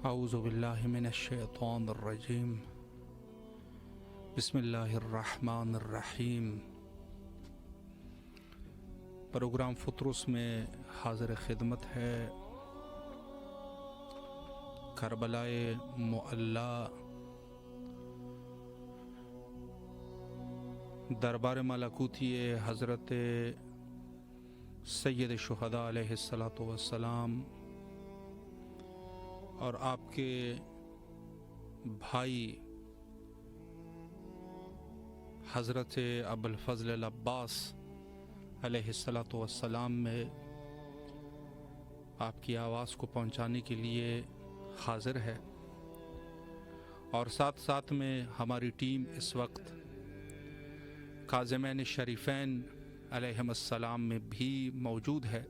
اعوذ باللہ من الشیطان الرجیم بسم اللہ الرحمن الرحیم۔ پروگرام فطرس میں حاضر خدمت ہے کربلائے معلی دربار ملکوتی حضرت سید شہداء علیہ الصلاۃ والسلام اور آپ کے بھائی حضرت ابوالفضل العباس علیہ الصلاۃ والسلام میں آپ کی آواز کو پہنچانے کے لیے حاضر ہے، اور ساتھ ساتھ میں ہماری ٹیم اس وقت کاظمین شریفین علیہم السلام میں بھی موجود ہے،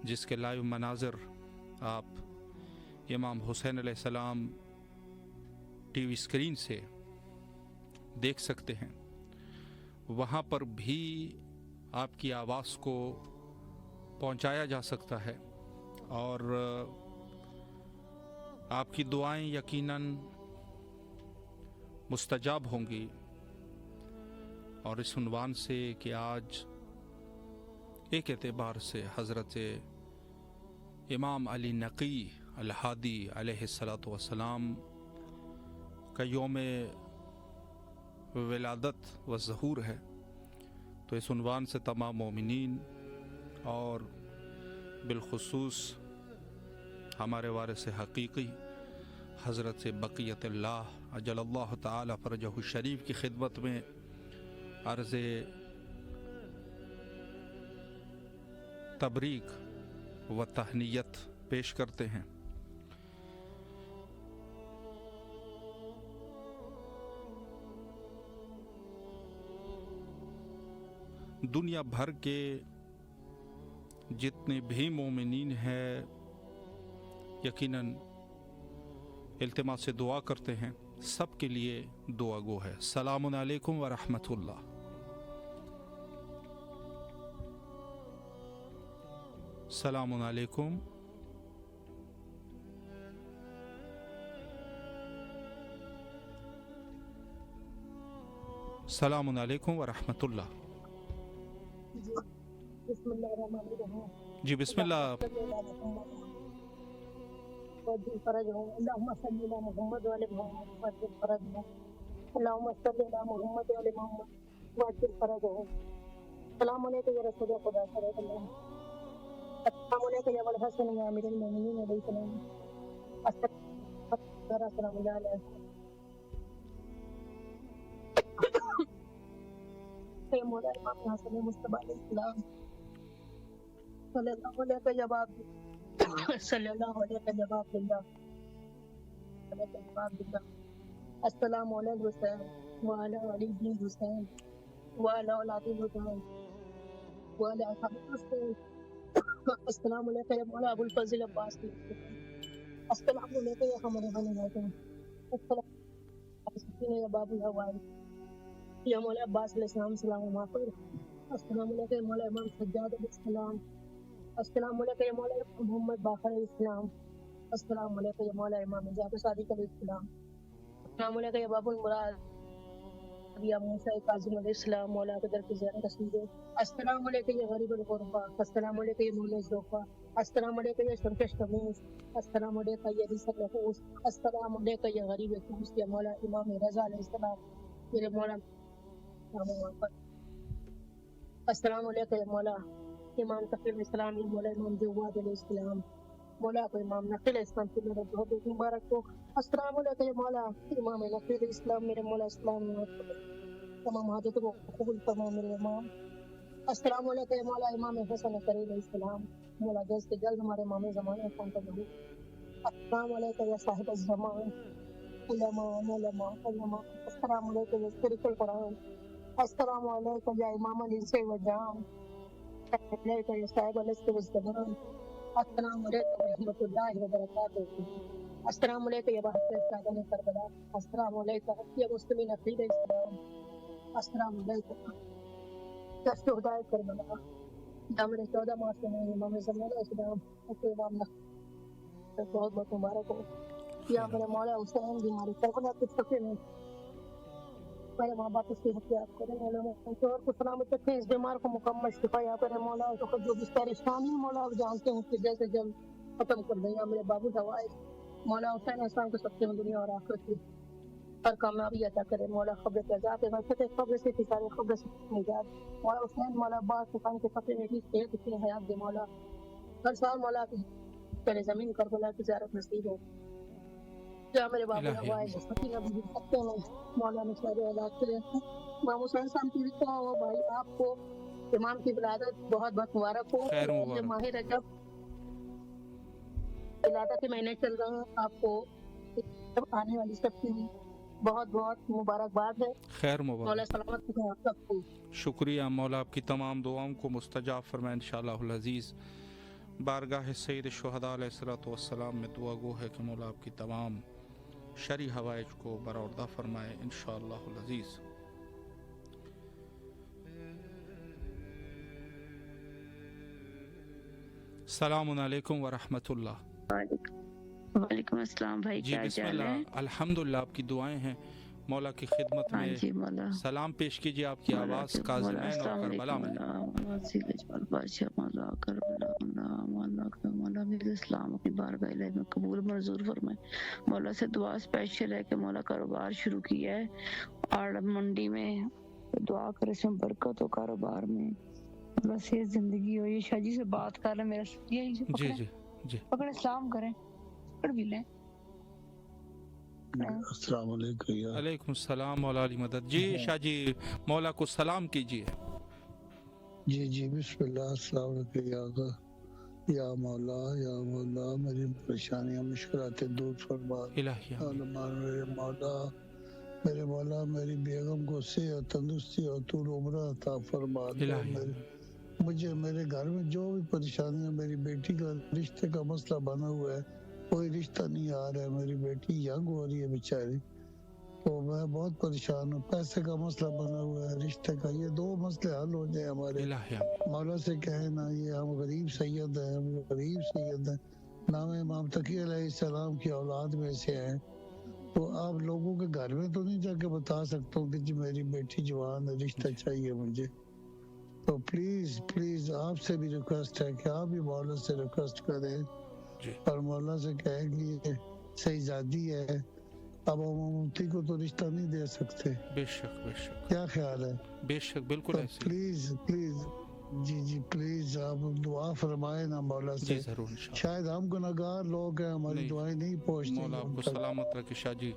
جس کے لائیو مناظر آپ امام حسین علیہ السلام ٹی وی اسکرین سے دیکھ سکتے ہیں۔ وہاں پر بھی آپ کی آواز کو پہنچایا جا سکتا ہے، اور آپ کی دعائیں یقیناً مستجاب ہوں گی۔ اور اس عنوان سے کہ آج ایک اعتبار سے حضرت امام علی نقی الہادی علیہ الصلاۃ والسلام کا یوم ولادت و ظہور ہے، تو اس عنوان سے تمام مومنین اور بالخصوص ہمارے وارث حقیقی حضرت بقیت اللہ اجل اللہ تعالی فرجہ الشریف کی خدمت میں عرض تبریک و تہنیت پیش کرتے ہیں۔ دنیا بھر کے جتنے بھی مومنین ہیں یقیناً التماس سے دعا کرتے ہیں، سب کے لیے دعا گو ہے۔ السلام علیکم ورحمۃ اللہ۔ السلام علیکم۔ السلام علیکم ورحمۃ اللہ۔ بسم اللہ الرحمن الرحیم۔ جی بسم اللہ۔ اللہم صلی علی محمد وعلی محمد وعجل فرجہ۔ اللہم صلی علی محمد وعلی محمد وعجل فرجہ۔ السلام علیکم یا رسول خدا صلی اللہ علیہ وسلم۔ السلام علیکم یا ابوالحسن یا امیر المومنین علیہ السلام۔ السلام علیکم۔ اے مولا امام حسن مصطفیٰ علیہ السلام صلی اللہ علیہ جواب صلی اللہ علیہ جواب اللہ علیہ جواب اللہ۔ السلام علی الحسین وعلی علی الحسین وعلی اولاد الحسین وعلی اصحاب الحسین۔ السلام علیکم یا مولا ابوالفضل عباس۔ السلام علیکم یا ہمارے بھائی حسین۔ السلام علیکم یا باب الحوائل یا مولا عباس علیہ السلام سلام علیکم۔ السلام علیکم یا مولا امام سجاد علیہ السلام۔ السلام علیکم یا مولا محمد باقر علیہ السلام۔ السلام علیکم یا مولا امام جعفر صادق علیہ السلام۔ السلام علیکم یا باب المراد یا موسیٰ کاظم علیہ السلام مولا قدر کی زیارت رسول۔ السلام علیکم یا غریب الغربا۔ السلام علیکم یا مولا زوفا۔ السلام علیکم یا شمکش تموز۔ السلام علیکم یا ریس النفوس۔ السلام علیکم یا غریب کوس یا مولا امام رضا علیہ السلام میرے مولا۔ السلام علیکم یا مولا امام تقی علیہ السلام یا مولا امام جواد علیہ السلام مولا کو امام نقی علیہ السلام کی میرے بہت مبارک ہو۔ السلام علیکم یا مولا امام نقی علیہ السلام میرے مولا اسلام تمام حاجتوں کو قبول فرما میرے امام۔ السلام علیکم یا مولا امام حسن علیہ السلام مولا جلد سے جلد ہمارے امام زمانے فون کر دو۔ السلام علیکم یا صاحب الزمان علماء علماء علماء۔ السلام علیکم یا شریف القرآن۔ السلام علیکم یا امام الانس والجان۔ علیکم یا صاحب العزت والجلال۔ السلام علیکم ورحمۃ اللہ وبرکاتہ۔ السلام علیکم یا بہتر سادہ کربلا۔ السلام علیکم یا مسلمین عقیدہ اسلام۔ السلام علیکم یا شہداء کربلا۔ ہمارے 14 مارچ میں امام زمان اسلام امام سے بہت بہت مبارک ہو. یا میرے مولا حسین بھی ہمارے کربلا کے صفے میں میرے ماں باپ کی حفاظت کرے. مولا منصور کو سلامت رکھے, اس بیمار کو مکمل شفا یا کرے. مولا جو بھی پریشانی مولا آپ جانتے ہیں کہ جیسے جلد ختم کر دیں. یا میرے بابو حوائج مولا حسین اسلام کو سب سے دنیا اور آخرت کی ہر کامیابی عطا کرے. مولا خبر کے عذاب ہے فتح خبر سے سارے خبر سے نجات. مولا حسین مولا باس حسین کے فتح میں بھی صحت کی حیات دے. مولا ہر سال مولا کی پہلے زمین کربلا کی زیارت نصیب ہو. یا میرے بابو حوائج سکینہ بھی سکتے ہیں مولا نے سارے علاج کرے. امام حسین صاحب کی لکھا ہو بھائی آپ کو امام کی ولادت بہت بہت مبارک ہو. خیر مبارک. ماہ رجب ولادت کے مہینے چل رہے ہیں, آپ کو آنے والی سب کی بہت بہت مبارکباد ہے. خیر مولا مبارک. سلامت رکھے آپ سب کو. شکریہ مولا, آپ کی تمام دعاؤں کو مستجاب فرمائے انشاءاللہ العزیز. بارگاہ سید الشہداء علیہ الصلوۃ والسلام میں دعا گو ہے کہ مولا آپ کی تمام شرعی حوائج کو برآوردہ فرمائے انشاءاللہ العزیز. السلام علیکم ورحمۃ اللہ. وعلیکم السلام بھائی, جی کیا بسم حال ہے؟ اللہ, الحمدللہ, آپ کی دعائیں ہیں. مولا کی خدمت ہاں میں جی مولا. سلام پیش کیجیے. آپ کی آواز کاظمین اور کربلا میں ہے. مولا میرے اسلام اپنی بارگاہ الہی میں قبول منظور فرمائے. مولا سے دعا اسپیشل ہے کہ مولا کاروبار شروع کیا ہے اور منڈی میں دعا کرے اس میں برکت ہو کاروبار میں. مولا سے زندگی ہو. یہ شاہ جی سے بات کر رہے میرا یہی سے جی جی جی پکڑے سلام کریں پکڑ بھی لیں. السلام علیکم. علیکم السلام مولا علی مدد. جی شاہ جی مولا کو سلام کیجیے. جی بسم اللہ. السلام علیکم. یا مولا میری پریشانیاں مشکلات دور فرما. الہی میرے مولا میری بیگم کو صحت تندرستی اور طول عمر عطا فرما. مجھے میرے گھر میں جو بھی پریشانیاں, میری بیٹی کا رشتے کا مسئلہ بنا ہوا ہے, کوئی رشتہ نہیں آ رہا ہے. میری بیٹی ینگ ہو رہی ہے بیچاری, تو میں بہت پریشان ہوں. پیسے کا مسئلہ بنا ہوا ہے, رشتے کا. یہ دو مسئلے حل ہو جائے ہمارے. مولا سے کہے نا, یہ ہم غریب سید ہیں, نام امام تقی علیہ السلام کی اولاد میں سے ہیں. تو آپ لوگوں کے گھر میں تو نہیں جا کے بتا سکتا ہوں کہ جی میری بیٹی جوان ہے, رشتہ چاہیے مجھے. تو پلیز آپ سے بھی ریکویسٹ ہے کہ آپ بھی مولا سے ریکویسٹ کریں اور مولا سے کہیں کہ یہ شہزادی ہے, اب ہم مفتی کو تو رشتہ نہیں دے سکتے. بے شک کیا خیال ہے؟ بے شک بالکل ایسے. پلیز جی پلیز آپ دعا فرمائے نا مولا سے. ضرور انشاءاللہ. شاید ہم گناہگار لوگ ہیں, ہماری دعائیں نہیں پہنچتی. مولا آپ کو سلامت رکھے شاہ جی.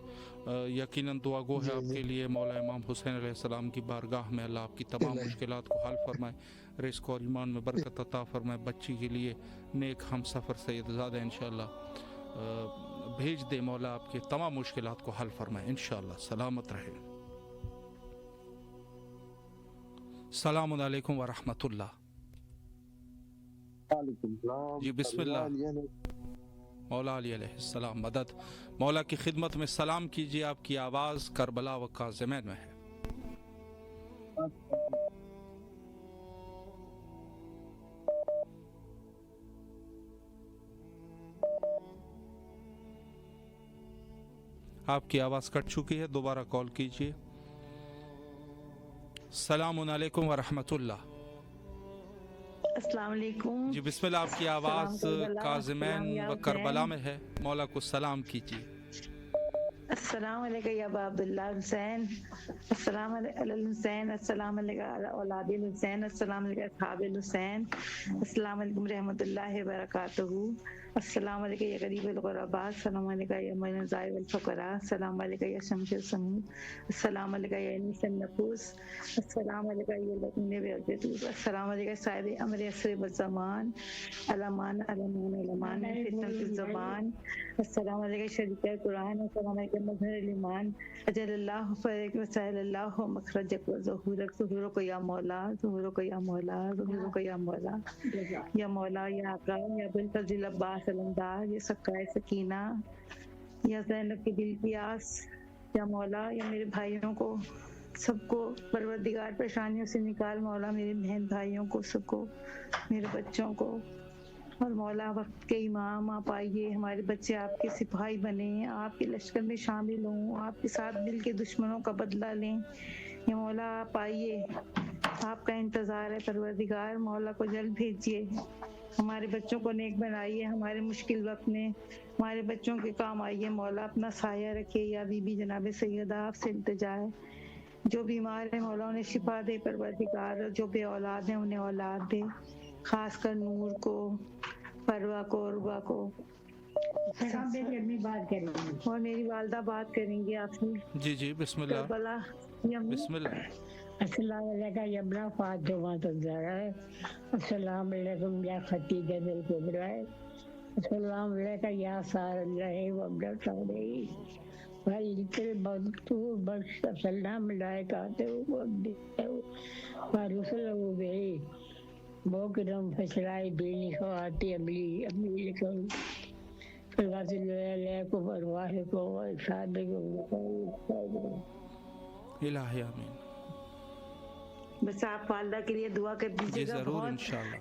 یقیناً دعا گو ہے آپ کے لیے. مولا امام حسین علیہ السلام کی بارگاہ میں اللہ آپ کی تمام مشکلات کو حل فرمائے, رزق اور ایمان میں برکت عطا فرمائے. بچی کے لیے نیک ہم سفر سید زادہ انشاءاللہ بھیج دے. مولا آپ کے تمام مشکلات کو حل فرمائے انشاءاللہ. سلامت رہے. السلام علیکم ورحمۃ اللہ. جی بسم اللہ. مولا علی علیہ السلام مدد. مولا کی خدمت میں سلام کیجیے. آپ کی آواز کربلا و کاظمین میں ہے. آپ کی آواز کٹ چکی ہے, دوبارہ کال کیجیے. السلام علیکم ورحمۃ اللہ. السلام علیکم. جی بسم اللہ. آپ کی آواز کاظمین و کربلا میں ہے. مولا کو سلام کیجیے. السلام علیکم یا ابا عبداللہ حسین. السلام علی الحسین. السلام علیکم علی اولاد الحسین. السلام علیکم اصحاب الحسین. السلام علیکم رحمۃ اللہ وبرکاتہ. السلام علیکم یا غریب الغرباء. السلام علیکم یا من الزائر والفقراء. السلام علیکم یا شمس السمود. السلام علیکم یا انیس النفوس. السلام علیکم یا لطن بیعزت. السلام علیکم صاحب امر عصر والزمان. علمان فتنة الزمان. السلام علیکم شریک قرآن. السلام علیکم مظہر الایمان. اجل اللہ فرق وسائل اللہ مخرجک و ظہورک. ظہورک یا مولا, ظہورک یا مولا, ظہورک یا مولا, یا مولا, یا آقا, یا بالفضل عباس علمدار, یا سکائے سکینہ, یا زینب کی دل کی آس. یا مولا, یا میرے بھائیوں کو سب کو پروردگار پریشانیوں سے نکال. مولا میرے بہن بھائیوں کو سب کو, میرے بچوں کو اور مولا وقت کے امام آپ آئیے، ہمارے بچے آپ کے سپاہی بنے، آپ کے لشکر میں شامل ہوں، آپ کے ساتھ مل کے دشمنوں کا بدلہ لیں۔ یا مولا آپ آئیے، آپ کا انتظار ہے پروردگار، مولا کو جلد بھیجیے، ہمارے بچوں کو نیک بنائیے، ہمارے مشکل وقت میں ہمارے بچوں کے کام آئیے، مولا اپنا سایہ رکھے۔ یا بی بی جناب سیدہ آپ سے التجا ہے، جو بیمار ہیں مولا انہیں شفا دے پروردگار، جو بے اولاد ہیں انہیں اولاد دے، خاص کر نور کو، پروا کو، عروا کو۔ بات کریں گی اور میری والدہ بات کریں گی آپ سے۔ جی جی بسم اللہ، کربلا بسم اللہ۔ السلام علیکم یمنا فاطمہ الزہرا، السلام علیکم یا خدیجہ الکبریٰ، السلام علیکم یا سار اللہ وابن صالحی والذکر مذکور بخش السلام ملائکاتہ ورسلہ بھی موکرم فسرائی بینی خواتی عملی لکھن صلوات اللہ علیکم ارواحکم و اجسادکم۔ الہی آمین۔ بس آپ والدہ کے لیے دعا کر دیجیے جی گا ضرور بہت، انشاءاللہ۔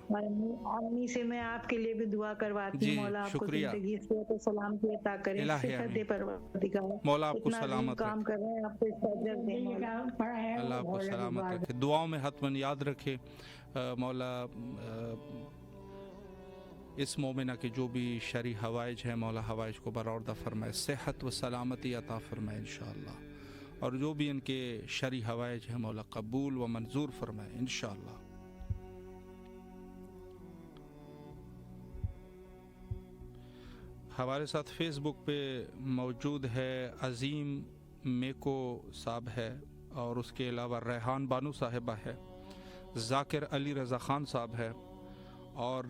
امی سے میں آپ کے لیے بھی دعا کرواتی جی ہوں، مولا آپ کو شکریہ، زندگی صحت و سلامتی عطا کرے، الہی صحت دے آمین، پروردگار، مولا آپ کو اتنا عظیم سلامت کام رکھے، کر رہے ہیں، آپ کو اس کا اجر دے مولا۔ اللہ آپ کو سلامت رکھے، دعاؤں میں حتماً یاد رکھے مولا اس مومنہ کے جو بھی شرعی حوائج ہیں مولا حوائج کو برآوردہ فرمائے، صحت و سلامتی عطا فرمائے انشاءاللہ، اور جو بھی ان کے شرعی حوائج ہیں مولا قبول و منظور فرمائے انشاءاللہ۔ ہمارے ساتھ فیس بک پہ موجود ہے عظیم میکو صاحب ہے، اور اس کے علاوہ ریحان بانو صاحبہ ہے، ذاکر علی رضا خان صاحب ہے، اور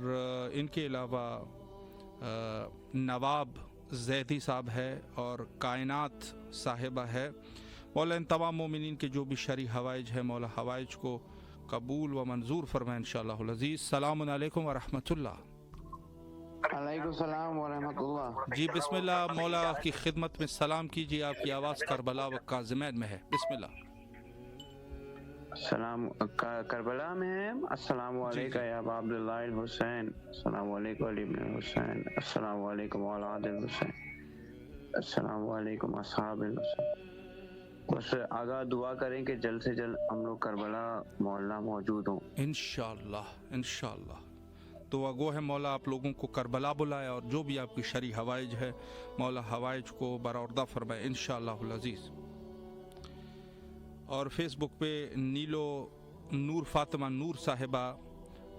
ان کے علاوہ نواب زیدی صاحب ہے، اور کائنات صاحبہ ہے۔ مولا ان تمام مومنین کے جو بھی شرعی حوائج ہے مولا حوائج کو قبول و منظور فرمائے انشاءاللہ العزیز۔ السلام علیکم ورحمۃ اللہ۔ علیکم السلام ورحمۃ اللہ۔ جی بسم اللہ، مولا کی خدمت میں سلام کیجیے، آپ کی آواز کربلا و کاظمین میں ہے، بسم اللہ۔ السلام کربلا میں ہے۔ السلام علیکم یا ابا عبداللہ الحسین، السلام علیکم علی ابن حسین، السلام علیکم اولاد الحسین، السلام علیکم اصحاب الحسین۔ بس آگاہ دعا کریں کہ جلد سے جلد ہم لوگ کربلا محلہ موجود ہوں انشاءاللہ انشاءاللہ۔ تو گو ہے مولا آپ لوگوں کو کربلا بلائے، اور جو بھی آپ کی شرعی حوائج ہے مولا حوائج کو برآوردہ فرمائے انشاءاللہ العزیز۔ اور فیس بک پہ نیلو نور فاطمہ نور صاحبہ،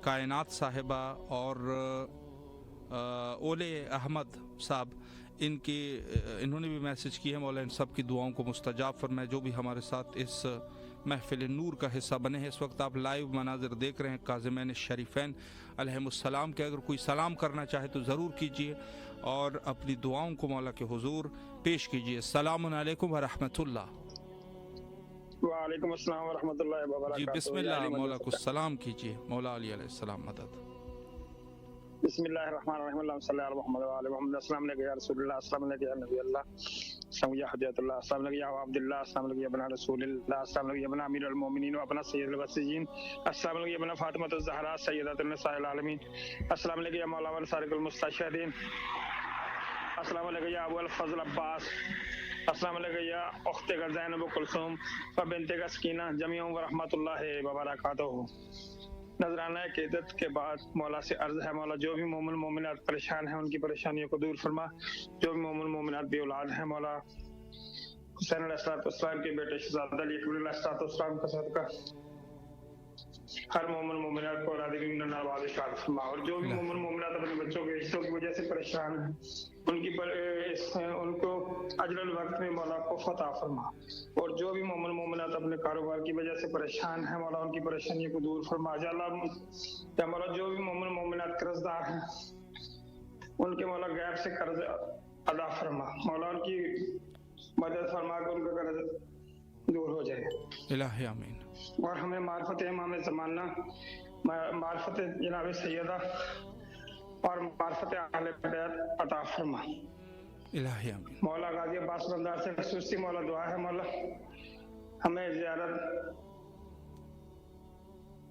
کائنات صاحبہ، اور اولے احمد صاحب، انہوں نے بھی میسج کی ہے، مولا ان سب کی دعاؤں کو مستجاب فرمائے، جو بھی ہمارے ساتھ اس محفل نور کا حصہ بنے ہیں۔ اس وقت آپ لائیو مناظر دیکھ رہے ہیں کاظمین شریفین علیہم السلام کے، اگر کوئی سلام کرنا چاہے تو ضرور کیجیے، اور اپنی دعاؤں کو مولا کے حضور پیش کیجیے۔ السلام علیکم ورحمۃ اللہ۔ وعلیکم السلام ورحمۃ اللہ وبرکاتہ۔ جی بسم اللہ، مولا کو سلام کیجیے، مولا علی علیہ السلام مدد۔ بسم اللہ الرحمن الرحیم، اللہم صلی علی محمد وعلی محمد۔ السلام علیکم یا رسول اللہ، السلام علیکم یا نبی اللہ، السلام علیکم یا حجت اللہ، السلام علیکم یا عبداللہ، السلام علیکم یا ابن رسول اللہ، السلام علیکم یا ابن امیر المومنین و ابن سید الوصیین، السلام علیکم یا ابن فاطمہ الزہرا سیدۃ النساء العالمین، السلام علیکم یا مولانا سارق المستشہدین، السلام علیکم یا ابو الفضل عباس، السلام علیکم یا اخت کا زینب کلثوم و بنت کا سکینہ، جمیع و رحمۃ اللہ وبرکاتہ۔ نذرانہ عقیدت کے بعد مولا سے عرض ہے، مولا جو بھی مومن مومنات پریشان ہیں ان کی پریشانیوں کو دور فرما، جو بھی مومن مومنات بے اولاد ہیں مولا حسین علیہ السلام کے بیٹے شہزادہ علی اکبر علیہ السلام کا صدقہ ہر مومن مومنات کو راضی نوازش عطا فرما، اور جو بھی مومن مومنات اپنے بچوں کے رشتوں کی وجہ سے پریشان ہیں ان کو اجل الوقت میں مولا کو فتح فرما، اور جو بھی مومن مومنات اپنے کاروبار کی وجہ سے پریشان ہیں مولا ان کی پریشانی کو دور فرما۔ یا مولا جو بھی مومن مومنات قرض دار ہیں ان کے مولا غیب سے قرض ادا فرما، مولا ان کی مدد فرما کہ ان کا قرض دور ہو جائے، الہی آمین۔ اور ہمیں معرفت امام زمانہ، معرفت جناب سیدہ اور معرفت اہل بیت عطا فرما، الہی آمین۔ مولا غازی عباس بندار سے خصوصی مولا دعا ہے، مولا ہمیں زیارت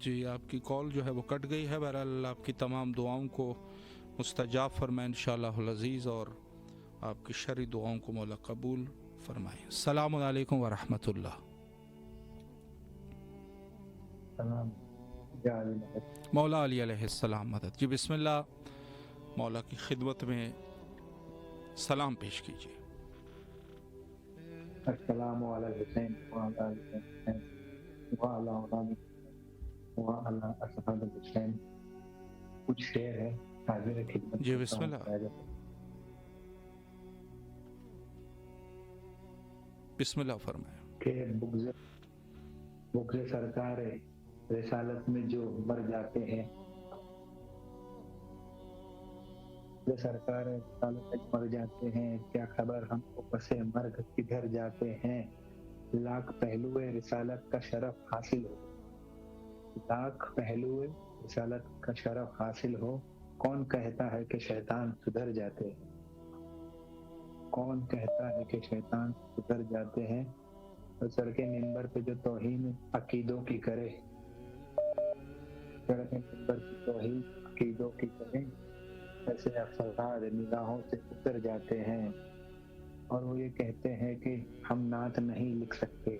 جی آپ کی کال جو ہے وہ کٹ گئی ہے. بہرحال آپ کی تمام دعاؤں کو مستجاب فرمائے انشاءاللہ العزیز اور آپ کی شرعی دعاؤں کو مولا قبول فرمائے. السلام علیکم ورحمۃ اللہ. مولا علی علیہ السلام مدد. جی بسم اللہ, مولا کی خدمت میں سلام پیش کیجیے. السلام علیکم وعلی اصحاب الحسین. کچھ شعر ہے حاضر خدمت. جی بسم اللہ. بسم اللہ فرمائیں. کہ بغض سرکار رسالت میں جو مر جاتے ہیں, سرکار رسالت میں مر جاتے ہیں, کیا خبر ہم کو پس مرگ کدھر جاتے ہیں. لاکھ پہلو رسالت کا شرف حاصل ہو, لاکھ پہلو رسالت کا شرف حاصل ہو, کون کہتا ہے کہ شیطان سدھر جاتے ہیں, کون کہتا ہے کہ شیطان سدھر جاتے ہیں. تو سر کے منبر پہ جو توہین عقیدوں کی کرے, سر کے منبر پہ توہین عقیدوں کی کرے, ایسے افساد نگاہوں سے اتر جاتے ہیں. اور وہ یہ کہتے ہیں کہ ہم نعت نہیں لکھ سکتے,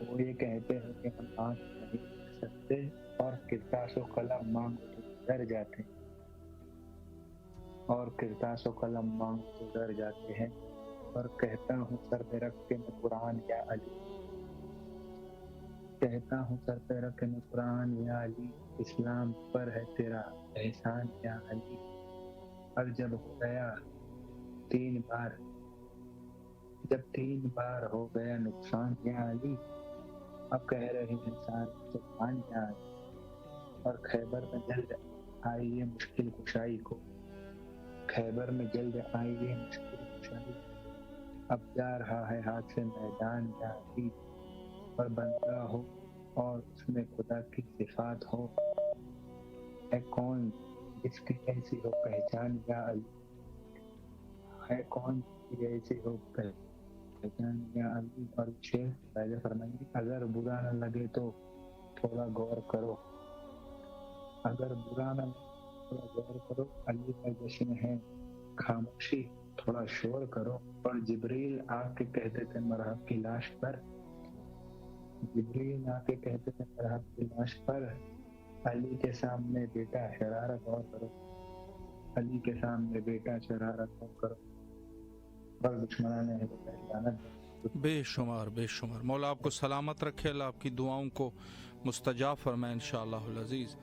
وہ یہ کہتے ہیں کہ ہم نعت نہیں لکھ سکتے, اور کرتاس و قلم مانگ تو ڈر جاتے ہیں, اور کرتاس و قلم مانگ تو ڈر جاتے ہیں. اور کہتا ہوں سر پہ رکھ کے میں قرآن یا علی, کہتا ہوں سر پہ رکھ کے میں قرآن یا علی, اسلام پر ہے تیرا احسان یا علی. اور جب ہو گیا تین بار ہو گیا نقصان یا علی, اب کہہ رہے ہیں سارے سبحان یا علی. اور خیبر میں جلد آئیے مشکل کشائی کو, خیبر میں جلد آئیے مشکل کشائی, اب جا رہا ہے ہاتھ سے میدان یا علی. اور بندہ ہو اور اس میں خدا کی صفات ہو, ہے کون جس کی ایسی ہو پہچان یا علی, ہے کون جس کی ایسی ہو پہچان یا علی. اور شیخ پہلے فرمائیے, اگر برا نہ لگے تو تھوڑا غور کرو, اگر برا نہ لگے تھوڑا غور کرو, علی کا جشن ہے خاموشی تھوڑا شور کرو. اور جبریل آ کے کہتے تھے مرحب کی لاش پر, جبریل آ کے کہتے تھے مرحب کی لاش پر, علی کے سامنے بیٹا شرارت اور کرو, علی کے سامنے بیٹا شرارت اور کرو. اور دشمنان ہے بے شمار بے شمار. مولا آپ کو سلامت رکھے, اللہ آپ کی دعاؤں کو مستجاب فرمائے انشاءاللہ العزیز.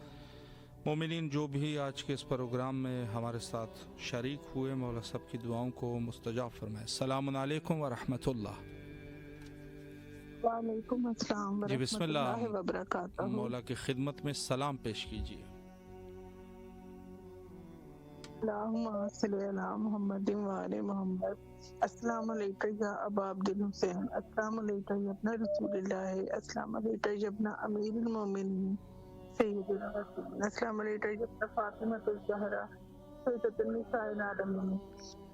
مومنین جو بھی آج کے اس پروگرام میں ہمارے ساتھ شریک ہوئے, مولا سب کی دعاؤں کو مستجاب فرمائے. السلام علیکم ورحمۃ اللہ. وعلیکم السلام جی بسم ورحمۃ اللہ, اللہ وبرکاتہ. مولا کی خدمت میں سلام پیش کیجیے. اللہم صلی علی محمد وعلی محمد. السلام علیکم یا ابا عبد الحسین, السلام علیکم یا ابن رسول اللہ, السلام علیکم یا ابن امیر المومنین سیدنا رسول, السلام علیکم یا ابن فاطمہ الزہرا سیدۃ النساء العالمین,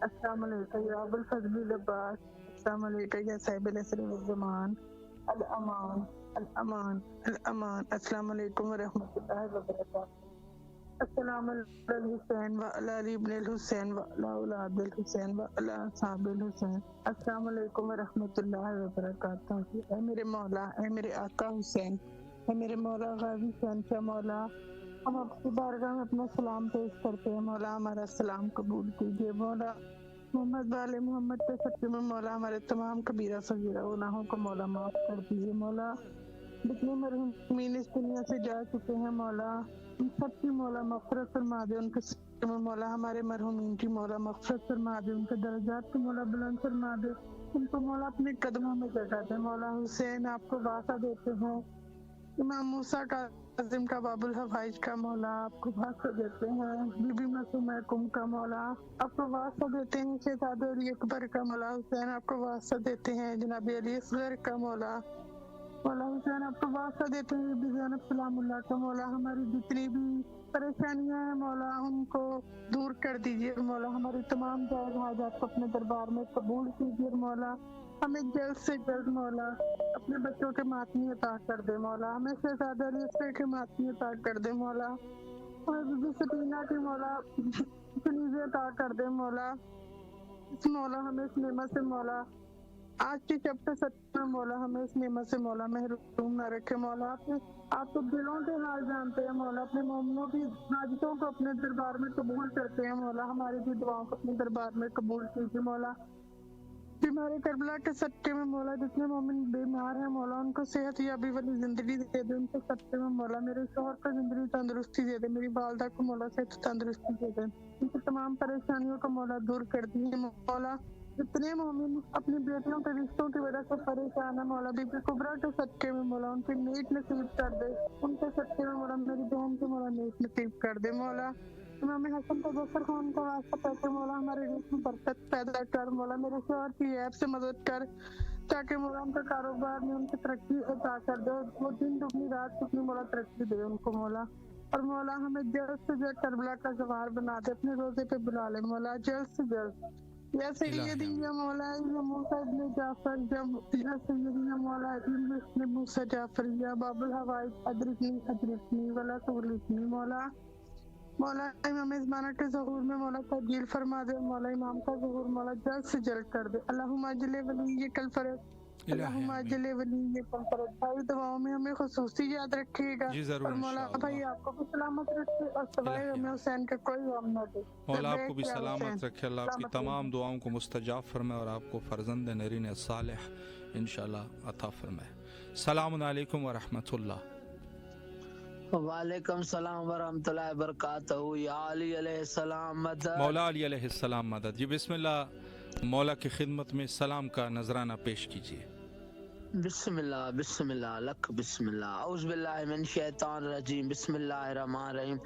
السلام علیکم یا ابو الفضل العباس, السلام علیکم یا صاحب العصر والزمان, الامان الامان الامان. السلام علیکم ورحمۃ اللہ وبرکاتہ. السلام علی الحسین وعلی علی ابن الحسین وعلی اولاد الحسین وعلی اصحاب الحسین. السلام علیکم ورحمۃ اللہ وبرکاتہ. اے میرے مولا, اے میرے آقا حسین, اے میرے مولا غازی حسین کا مولا, ہم آپ کی بارگاہ میں اپنا سلام پیش کرتے ہیں. مولا ہمارا سلام قبول کیجیے. مولا محمد والے محمد کے سچے میں مولا ہمارے تمام کبیرہ صغیرہ گناہوں کو مولا معاف کر دیجیے. مولا جتنے مرحومین اس دنیا سے جا چکے ہیں مولا ان سب کی مولا مغفرت فرما دے. ان کے سچے میں مولا ہمارے مرحومین کی مولا مغفرت فرما دے, ان کے درجات کو مولا بلند فرما دے, ان کو مولا اپنے قدموں میں جگہ دے. مولا حسین آپ کو وعدہ دیتے ہیں, امام موسیٰ کا عظیم کا باب الحوائج کا مولا آپ کو واسطہ دیتے ہیں, بی بی معصومہ کم کا مولا آپ کو واسطہ دیتے ہیں, شہزاد علی اکبر کا مولا حسین آپ کو واسطہ دیتے ہیں, جناب علی اصغر کا مولا مولا حسین آپ کو واسطہ دیتے ہیں, بی زینب سلام اللہ کا مولا ہماری جتنی بھی پریشانیاں ہیں مولا ان کو دور کر دیجیے. مولا ہماری تمام جائز حاجات کو اپنے دربار میں قبول کیجیے. مولا ہمیں جلد سے جلد مولا اپنے بچوں کے ماتمی عطا کر دے مولا، ہمیں شہزادہ علی کے ماتمی عطا کر دے مولا، اور بی بی سکینہ کی مولا کنیزیں عطا کر دے مولا، اس مولا ہمیں اس نعمت سے مولا آج کی چیپٹر 7 میں مولا ہمیں اس نعمت سے مولا محروم نہ رکھے مولا، آپ تو دلوں کے حال جانتے ہیں مولا، اپنے مومنوں کی حاجتوں کو اپنے دربار میں قبول کرتے ہیں مولا، ہماری بھی دعاؤں کو اپنے دربار میں قبول کیجیے مولا، بیمار کربلا کے صدقے میں مولا جتنے مومن بیمار ہیں مولا ان کو صحت یابی والی زندگی دے دے، ان کے صدقے میں مولا میرے شوہر کو زندگی تندرستی دے دے، میری والدہ کو مولا صحت تندرستی دے دے، ان کی تمام پریشانیوں کو مولا دور کر دیے مولا، جتنے مومن اپنی بیٹیوں کے رشتوں کی وجہ سے پریشان ہے مولا بی بی کبریٰ کے صدقے میں مولا ان کی نیک نصیب کر دے، ان کے صدقے میں مولا میری بہن کو مولا نیک نصیب کر دے مولا، امام حسن کو ظفر خان کا واسطہ پیسے مولا ہمارے رزق میں برکت پیدا کر مولا، میرے شوہر کی عیب سے مدد کر تاکہ مولا ان کا کاروبار میں ان کی ترقی عطا کر دے، وہ دن دگنی رات دگنی مولا ترقی دے ان کو مولا، اور مولا ہمیں جلد سے جلد کربلا کا گواہر بنا دے، اپنے روزے پہ بلا لے مولا جلد سے جلد، یا سیدی یا مولا یا موسیٰ ابن جعفر یا سیدی یا مولا ابن موسیٰ جعفر یا باب الحوائج ادرکنی ولا تغلقنی مولا، مولا امام زمانہ کے ظہور میں مولا تبدیل فرما دے، مولا امام کا ظہور مولا جلد سے جلد کر دے، اللہم اجل ولی کل فرد، اللہم اجل ولی کل فرد، بھائی دعاؤں میں ہمیں خصوصی یاد رکھیے گا، اور مولا بھائی آپ کو بھی سلامت رکھے اور سوائے امام حسین کے کوئی غم نہ دے، مولا آپ کو بھی سلامت رکھے، اللہ آپ کی تمام دعاؤں کو مستجاب فرمائے اور آپ کو فرزند نرین صالح انشاءاللہ عطا فرمائے۔ السلام علیکم ورحمۃ اللہ۔ وعلیکم السلام ورحمۃ اللہ وبرکاتہ، یا علی علیہ السلام مدد، مولا علی علیہ السلام مدد۔ جی بسم اللہ، مولا کی خدمت میں سلام کا نذرانہ پیش کیجیے۔ بسم اللہ لک بسم اللہ، اعوذ باللہ من الشیطان الرجیم، بسم اللہ الرحمن الرحیم،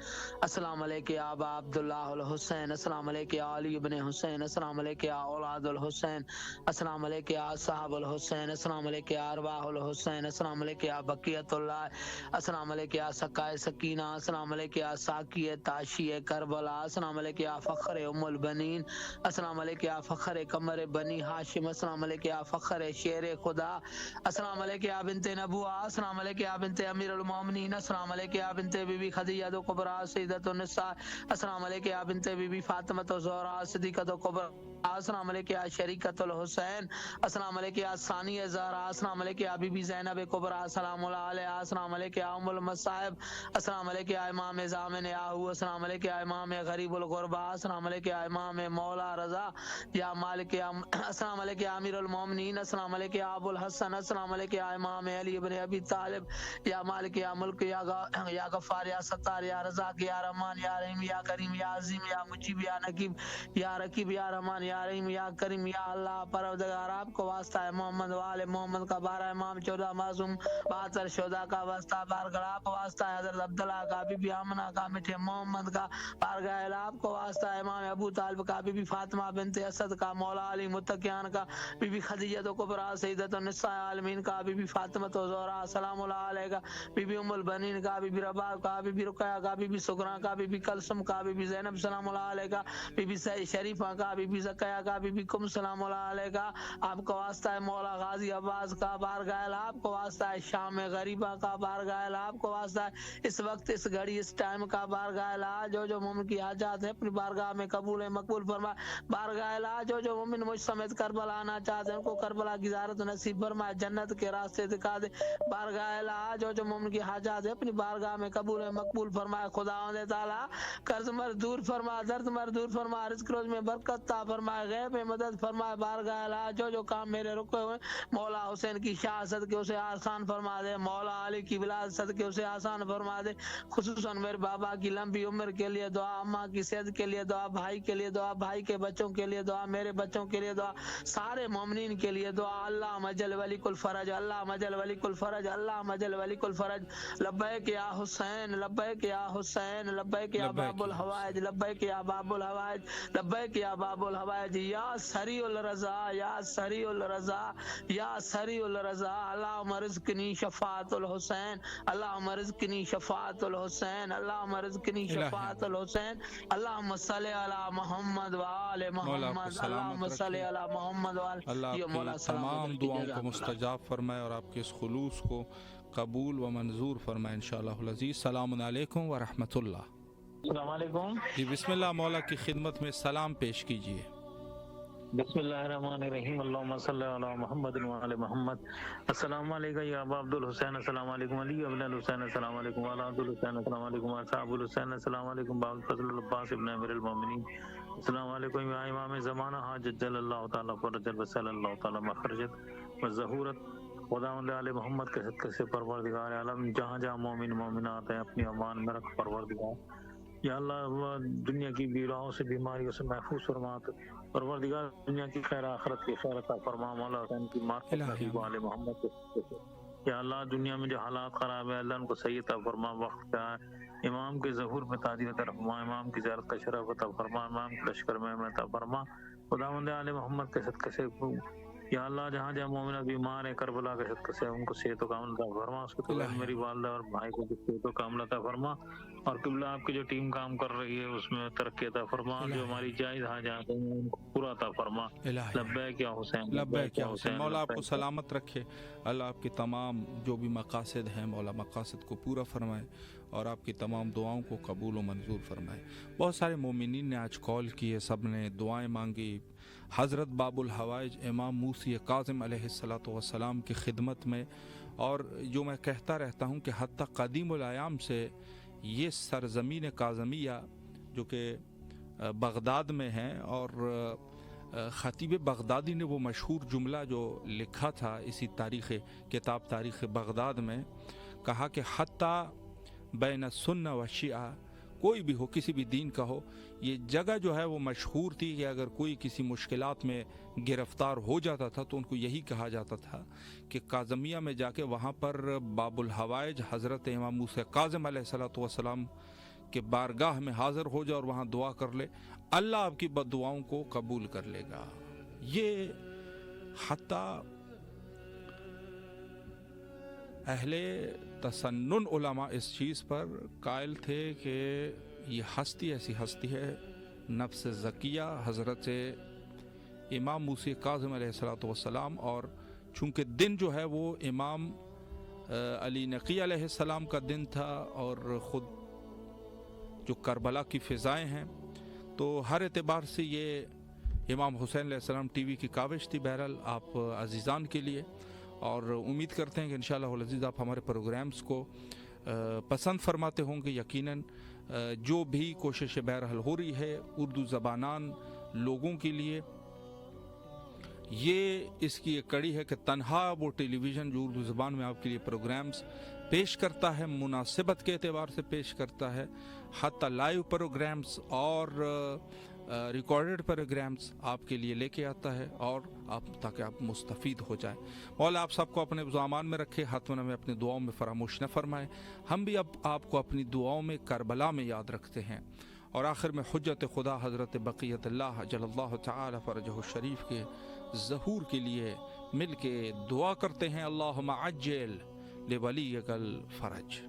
السلام علیکم یا ابا عبداللہ الحسین، السلام علیکم یا علی ابن حسین، السلام علیکم یا اولاد الحسین، السلام علیکم یا صاحب الحسین، السلام علیکم یا ارواح الحسین، السلام علیکم یا بقیت اللہ، السلام علیکم یا سقائے سکینہ، السلام علیکم یا ساقی تاشی کربلا، السلام علیکم یا فخر ام البنین، السلام علیکم یا فخر قمر بنی ہاشم، السلام علیکم یا فخر شیر خدا، السلام علیکم یا بنت نبوہ، السلام علیکم یا بنت امیر المومنین، السلام علیکم یا بنت بی بی خدیجہ کبریٰ سیدۃ النساء، السلام علیکم یا بنت بی بی فاطمہ الزہرا صدیقۃ کبریٰ، السلام علیکم یا شریکۃ الحسین، السلام علیکم یا ثانی زہرا، السلام علیکم یا بی بی زینب کبریٰ السلام علیہ، السلام علیکم یا ام المصائب، السلام علیکم یا امام زامن یاہو، السلام علیکم یا امام غریب الغربا، السلام علیکم یا امام مولا رضا یا مالک، السلام علیکم یا امیر المومنین، السلام علیکم یا ابو الحسن، السلام علیکم یا امام علی ابن ابی طالب، یا مالک یا ملک یا غفار یا ستار یا رزاق یا رحمان یا رحیم یا کریم یا عظیم یا مجیب یا نقیب یا رقیب یا رحمان یا رحیم یا کریم یا اللہ پروردگار آپ کو واسطہ ہے محمد وآل محمد کا، 12 امام 14 معصوم 72 شہداء کا واسطہ، بارگاہ آپ کو واسطہ ہے حضرت عبداللہ کا، بی بی آمنہ کا، میٹھے محمد کا، بارگاہ آپ کو واسطہ ہے امام ابو طالب کا، بی بی فاطمہ بنت اسد کا، مولا علی متقیان کا، بی بی خدیجہ کبریٰ سیدۃ النساء عالمین کا، بی بی فاطمہ الزہرا سلام اللہ علیہ کا، بی بی ام البنین کا، بی بی رباب کا، بی بی رقیہ کا، بی بی سغرا کا، بی بی کلثم کا، بی بی زینب سلام اللہ علیہ کا، بی بی شریفہ کا، بی بی زکیہ کا، بی بی کم سلام اللہ علیہ کا، آپ کو واسطہ ہے مولا غازی عباس کا، بارگاہ آپ کو واسطہ ہے شام غریبہ کا، بارگاہ آپ کو واسطہ ہے اس وقت اس گھڑی اس ٹائم کا، بارگاہ جو مومن کی حاجات ہے اپنی بارگاہ میں قبول مقبول فرمائے، بارگاہ جو مومن مجھ سمیت کربلا آنا چاہتے ہیں ان کو کربلا کی زیارت نصیب فرمائے، جنت کے راستے دکھا دے، بارگاہ جو مومن کی حاجات ہے اپنی بارگاہ میں قبول مقبول فرمائے، خداوند تعالی قرض مر دور فرما، درد مر دور فرما، رزق روز میں برکت عطا فرمائے، غیب میں مدد فرمائے، بارگاہ جو کام میرے رکے ہوئے مولا حسین کی شاہ صدقے اسے آسان فرما دے، مولا علی کی ولادت صدقے اسے آسان فرما دے، خصوصاً میرے بابا کی لمبی عمر کے لیے دعا، اماں کی صحت کے لیے دعا، بھائی کے لیے دعا، بھائی کے بچوں کے لیے دعا، میرے بچوں کے لیے دعا، سارے مومنین کے لیے دعا، اللہ مجل ولی کل الفرج اللهم اجعل وليك الفرج اللهم اجعل وليك الفرج لبيك يا حسين لبيك يا حسين لبيك يا باب الحوائج لبيك يا باب الحوائج لبيك يا باب الحوائج يا سريع الرضا يا سريع الرضا يا سريع الرضا اللهم ارزقني شفاعة الحسين اللهم ارزقني شفاعة الحسين اللهم ارزقني شفاعة الحسين اللهم صل على محمد وآل محمد اللهم صل على محمد وآل اللہ یہ مولا آپ کی سلام تمام دعاؤں کو مستجاب فرمائے اور آپ کے اس خلوص کو قبول و منظور فرمائے انشاءاللہ العزیز. السلام علیکم ورحمۃ اللہ. السلام علیکم. جی بسم اللہ مولا کی خدمت میں سلام پیش کیجیے. بسم اللہ الرحمن الرحیم. اللہم صلی علی محمد وعلی محمد. السلام علیکم یا ابا عبد الحسین. السلام علیکم علی ابن الحسین. السلام علیکم علی عبد الحسین. السلام علیکم اصحاب الحسین. السلام علیکم باب فضل العباس ابن امیر المومنین. السلام علیکم یا امام زمانہ حاجت جل اللہ تعالیٰ فرجت وصل اللہ تعالیٰ مخرجت وظہورت خداوند علی محمد کے صدقے سے پروردگار عالم جہاں جہاں مومن مومنات ہیں اپنی امان میں رکھ پروردگار. یا اللہ دنیا کی بیراؤں سے بیماریوں سے محفوظ فرما. پروردگار دنیا کی خیر آخرت کی خیر عطا فرما. مولا حسین کی معرفت نصیب علی محمد کے صدقے سے. یا اللہ دنیا میں جو حالات خراب ہے اللہ ان کو صحیح عطا فرما. وقت کا امام کے ظہور میں تعدیل عطا فرما. امام کی زیارت کا شرف عطا فرما. امام کے لشکر میں عطا فرما. خداوند علی محمد کے صدقے سے. یا اللہ جہاں جہاں مومنہ بیمار ہیں کربلا کے صدقے سے ان کو صحت و کامل عطا فرما. اس کو میری والدہ اور بھائی کو صحت و کامل عطا فرما. اور قبلہ آپ کی جو ٹیم کام کر رہی ہے اس میں ترقی عطا فرما. جو ہماری جائز حاجات ہیں ان کو پورا عطا فرما. لبیک یا حسین لبیک یا حسین. مولا آپ کو سلامت رکھے. اللہ آپ کے تمام جو بھی مقاصد ہیں مولا مقاصد کو پورا فرمائے اور آپ کی تمام دعاؤں کو قبول و منظور فرمائے. بہت سارے مومنین نے آج کال کیے, سب نے دعائیں مانگی. حضرت باب الحوائج امام موسی کاظم علیہ الصلاۃ والسلام کی خدمت میں. اور جو میں کہتا رہتا ہوں کہ حتیٰ قدیم الایام سے یہ سرزمین کاظمیہ جو کہ بغداد میں ہے, اور خطیب بغدادی نے وہ مشہور جملہ جو لکھا تھا اسی کتاب تاریخ بغداد میں, کہا کہ حتیٰ بین سنہ و شیعہ, کوئی بھی ہو کسی بھی دین کا ہو, یہ جگہ جو ہے وہ مشہور تھی کہ اگر کوئی کسی مشکلات میں گرفتار ہو جاتا تھا تو ان کو یہی کہا جاتا تھا کہ کاظمیہ میں جا کے وہاں پر باب الحوائج حضرت امام موسی کاظم علیہ الصلاۃ والسلام کے بارگاہ میں حاضر ہو جائے اور وہاں دعا کر لے, اللہ آپ کی بد دعاؤں کو قبول کر لے گا. یہ حتیٰ اہل تسنن علماء اس چیز پر قائل تھے کہ یہ ہستی ایسی ہستی ہے نفس زکیہ حضرت امام موسی کاظم علیہ الصلاۃ والسلام. اور چونکہ دن جو ہے وہ امام علی نقی علیہ السلام کا دن تھا اور خود جو کربلا کی فضائیں ہیں, تو ہر اعتبار سے یہ امام حسین علیہ السلام ٹی وی کی کاوش تھی بہرحال آپ عزیزان کے لیے. اور امید کرتے ہیں کہ انشاءاللہ العزیز آپ ہمارے پروگرامز کو پسند فرماتے ہوں گے. یقیناً جو بھی کوشش بہرحال ہو رہی ہے اردو زبانان لوگوں کے لیے, یہ اس کی ایک کڑی ہے کہ تنہا وہ ٹیلی ویژن جو اردو زبان میں آپ کے لیے پروگرامز پیش کرتا ہے مناسبت کے اعتبار سے پیش کرتا ہے, حتیٰ لائیو پروگرامز اور ریکارڈڈ پروگرامز آپ کے لیے لے کے آتا ہے, اور تاکہ آپ مستفید ہو جائیں. مولا آپ سب کو اپنے امان میں رکھے, حتماً ہمیں اپنی دعاؤں میں فراموش نہ فرمائے. ہم بھی اب آپ کو اپنی دعاؤں میں کربلا میں یاد رکھتے ہیں. اور آخر میں حجت خدا حضرت بقیت اللہ جل اللہ تعالی فرجہ الشریف کے ظہور کے لیے مل کے دعا کرتے ہیں. اللہم عجل لولیک الفرج.